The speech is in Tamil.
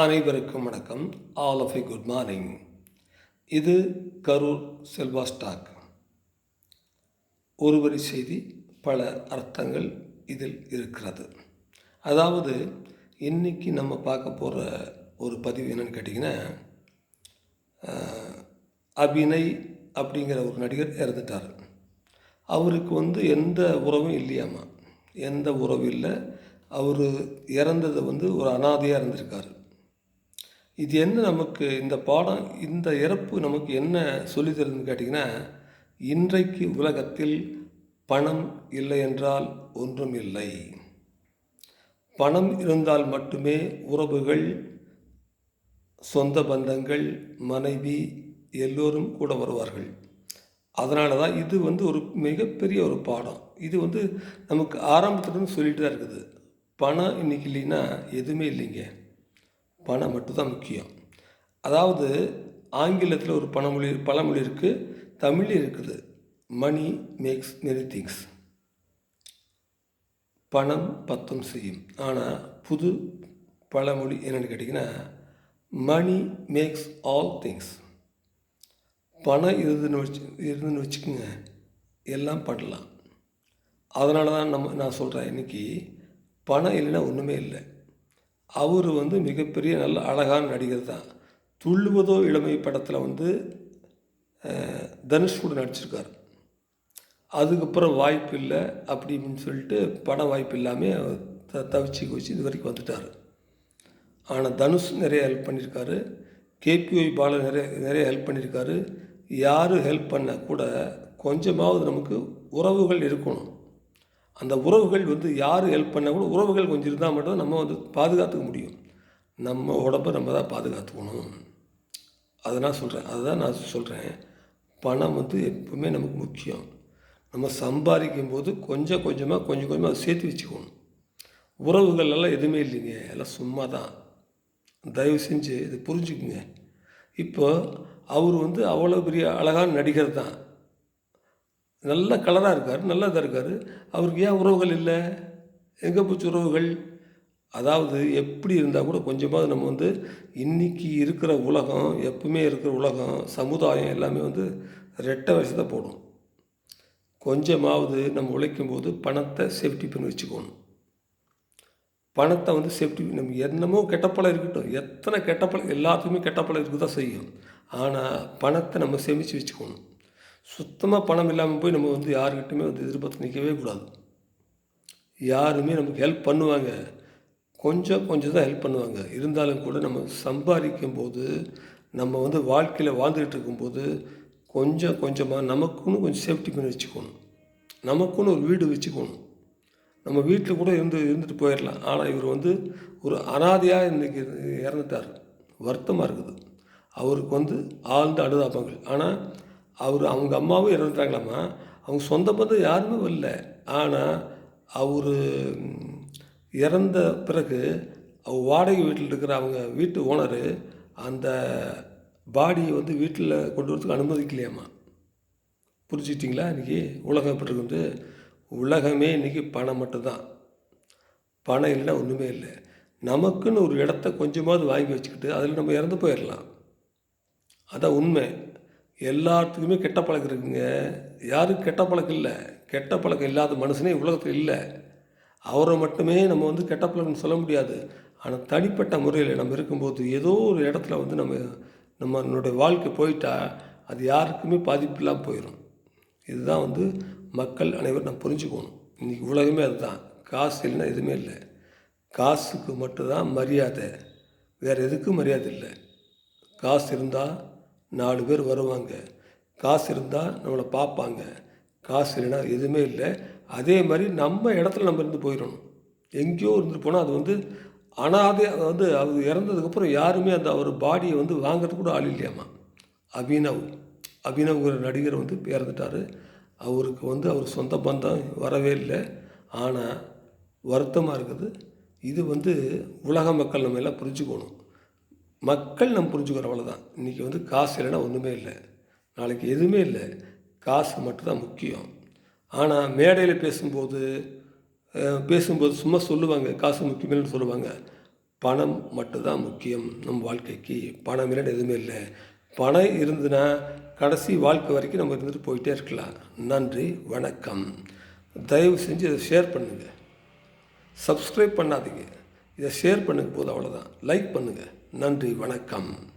அனைவருக்கும் வணக்கம். All of good morning. இது கரூர் செல்வா ஸ்டாக். ஒரு வரி செய்தி, பல அர்த்தங்கள் இதில் இருக்கிறது. அதாவது இன்றைக்கி நம்ம பார்க்க போகிற ஒரு பதிவு என்னென்னு கேட்டிங்கன்னா, அபிநய் அப்படிங்கிற ஒரு நடிகர் இறந்துட்டார். அவருக்கு எந்த உறவும் இல்லையாமா, எந்த உறவும் இல்லை. அவர் இறந்தது ஒரு அனாதையாக இருந்திருக்கார். இது என்ன நமக்கு இந்த பாடம், இந்த இறப்பு நமக்கு என்ன சொல்லி தருதுன்னு கேட்டிங்கன்னா, இன்றைக்கு உலகத்தில் பணம் இல்லை என்றால் ஒன்றும் இல்லை. பணம் இருந்தால் மட்டுமே உறவுகள், சொந்த பந்தங்கள், மனைவி எல்லோரும் கூட வருவார்கள். அதனால தான் இது ஒரு மிகப்பெரிய ஒரு பாடம். இது நமக்கு ஆரம்பத்துலேருந்து சொல்லிட்டு தான் இருக்குது. பணம் இன்றைக்கி இல்லைன்னா எதுவுமே இல்லைங்க. பணம் மட்டும்தான் முக்கியம். அதாவது ஆங்கிலத்தில் ஒரு பழமொழி இருக்குது, தமிழில் இருக்குது. Money makes many things. பணம் பத்தும் செய்யும். ஆனால் புது பழமொழி என்னென்னு கேட்டிங்கன்னா, மணி மேக்ஸ் ஆல் திங்ஸ். பணம் இருந்துன்னு வச்சுக்கோங்க, எல்லாம் பண்ணலாம். அதனால தான் நான் சொல்கிறேன், இன்றைக்கி பணம் இல்லைன்னா ஒன்றுமே இல்லை. அவர் மிகப்பெரிய நல்ல அழகான நடிகர் தான். துள்ளுவதோ இளமை படத்தில் தனுஷ் கூட நடிச்சிருக்கார். அதுக்கப்புறம் வாய்ப்பு இல்லை அப்படின்னு சொல்லிட்டு படம் வாய்ப்பு இல்லாமல் தவிச்சு குவிச்சு இது வரைக்கும் வந்துட்டார். ஆனால் தனுஷ் நிறைய ஹெல்ப் பண்ணியிருக்காரு. கேபிஒய் பாலா நிறைய ஹெல்ப் பண்ணியிருக்காரு. யார் ஹெல்ப் பண்ணால் கூட கொஞ்சமாவது நமக்கு உறவுகள் இருக்கணும். அந்த உறவுகள் யார் ஹெல்ப் பண்ணால் கூட உறவுகள் கொஞ்சம் இருந்தால் மட்டும் நம்ம பாதுகாத்துக்க முடியும். நம்ம உடம்பை நம்ம தான் பாதுகாத்துக்கணும். அதுதான் நான் சொல்கிறேன். பணம் எப்பவுமே நமக்கு முக்கியம். நம்ம சம்பாதிக்கும் போது கொஞ்சம் கொஞ்சமாக அதை சேர்த்து வச்சுக்கணும். உறவுகள் எல்லாம் எதுவுமே இல்லைங்க, எல்லாம் சும்மா தான். தயவு செஞ்சு இது புரிஞ்சுக்குங்க. இப்போ அவர் அவ்வளோ பெரிய அழகான நடிகர் தான், நல்ல கலராக இருக்கார், நல்லா தான் இருக்கார். அவருக்கு ஏன் உறவுகள் இல்லை? எங்கே போச்சு உறவுகள்? அதாவது எப்படி இருந்தால் கூட கொஞ்சமாவது நம்ம இன்றைக்கி இருக்கிற உலகம், எப்பவுமே இருக்கிற உலகம், சமுதாயம் எல்லாமே ரெட்டை வயசு தான் போடும். கொஞ்சமாவது நம்ம உழைக்கும்போது பணத்தை சேஃப்டி பண்ணி வச்சுக்கணும். பணத்தை சேஃப்டி, நம்ம என்னமோ கெட்டப்பழம் இருக்கட்டும், எத்தனை கெட்டப்பழம், எல்லாத்துக்குமே கெட்டப்பழம் இருக்க தான் செய்யும். ஆனால் பணத்தை நம்ம சேமித்து வச்சுக்கணும். சுத்தமாக பணம் இல்லாமல் போய் நம்ம யாருக்கிட்டையுமே எதிர்பார்த்து நிற்கவே கூடாது. யாருமே நமக்கு ஹெல்ப் பண்ணுவாங்க, கொஞ்சம் தான் ஹெல்ப் பண்ணுவாங்க. இருந்தாலும் கூட நம்ம சம்பாதிக்கும் போது, நம்ம வாழ்க்கையில் வாழ்ந்துக்கிட்டு இருக்கும்போது கொஞ்சமாக நமக்குன்னு கொஞ்சம் சேஃப்டி பண்ணி வச்சுக்கணும். நமக்குன்னு ஒரு வீடு வச்சுக்கணும். நம்ம வீட்டில் கூட இருந்துட்டு போயிடலாம். ஆனால் இவர் ஒரு அனாதையாக இன்றைக்கி இறந்துட்டார். வருத்தமாக இருக்குது. அவருக்கு ஆழ்ந்த அனுதாபங்கள். ஆனால் அவங்க அம்மாவும் இறந்துட்டாங்களாம்மா. அவங்க சொந்த பந்தம் யாருமே வரல. ஆனால் அவர் இறந்த பிறகு வாடகை வீட்டில் இருக்கிற அவங்க வீட்டு ஓனரு அந்த பாடியை வீட்டில் கொண்டு வரதுக்கு அனுமதிக்கலையாம்மா. புரிஞ்சுக்கிட்டிங்களா? இன்றைக்கி உலகம் எப்படி இருக்குது? உலகமே இன்றைக்கி பணம் மட்டும்தான். பணம் இல்லைன்னா ஒன்றுமே இல்லை. நமக்குன்னு ஒரு இடத்த கொஞ்சமாவது வாங்கி வச்சுக்கிட்டு அதில் நம்ம இறந்து போயிடலாம். அதான் உண்மை. எல்லாத்துக்குமே கெட்ட பழக்கம் இருக்குங்க. யாரும் கெட்ட பழக்கம் இல்லை. கெட்ட பழக்கம் இல்லாத மனுஷனே உலகத்தில் இல்லை. அவரை மட்டுமே நம்ம கெட்ட பழக்கம்னு சொல்ல முடியாது. ஆனால் தனிப்பட்ட முறையில் நம்ம இருக்கும்போது ஏதோ ஒரு இடத்துல நம்மளுடைய வாழ்க்கை போயிட்டால் அது யாருக்குமே பாதிப்பு இல்லாமல் போயிடும். இதுதான் மக்கள் அனைவரும் நம்ம புரிஞ்சுக்கணும். இன்றைக்கி உலகமே அதுதான். காசு இல்லைன்னா எதுவுமே இல்லை. காசுக்கு மட்டும்தான் மரியாதை, வேறு எதுக்கும் மரியாதை இல்லை. காசு இருந்தால் 4 பேர் வருவாங்க, காசு இருந்தால் நம்மளை பார்ப்பாங்க. காசு இல்லைன்னா எதுவுமே இல்லை. அதே மாதிரி நம்ம இடத்துல நம்ம இருந்து போயிடணும். எங்கேயோ இருந்துட்டு போனால் அது அனாதை. அவர் இறந்ததுக்கப்புறம் யாருமே அவர் பாடியை வாங்கிறதுக்கு கூட ஆள் இல்லையாம்மா. அபினவ்ங்கிற நடிகர் இறந்துட்டார். அவருக்கு அவர் சொந்த பந்தம் வரவே இல்லை. ஆனால் வருத்தமாக இருக்குது. இது உலக மக்கள் நம்ம எல்லாம் புரிஞ்சுக்கணும். மக்கள் நம்ம புரிஞ்சுக்கிறோம், அவ்வளோதான். இன்றைக்கி காசு இல்லைன்னா ஒன்றுமே இல்லை, நாளைக்கு எதுவுமே இல்லை. காசு மட்டும்தான் முக்கியம். ஆனால் மேடையில் பேசும்போது சும்மா சொல்லுவாங்க, காசு முக்கியமில்லைன்னு சொல்லுவாங்க. பணம் மட்டும்தான் முக்கியம் நம் வாழ்க்கைக்கு. பணம் இல்லைன்னு எதுவுமே இல்லை. பணம் இருந்துன்னா கடைசி வாழ்க்கை வரைக்கும் நம்ம இருந்துட்டு போயிட்டே இருக்கலாம். நன்றி, வணக்கம். தயவு செஞ்சு இதை ஷேர் பண்ணுங்கள். சப்ஸ்கிரைப் பண்ணாதீங்க. இதை ஷேர் பண்ணுங்க போதும், அவ்வளோதான். லைக் பண்ணுங்கள். நன்றி, வணக்கம்.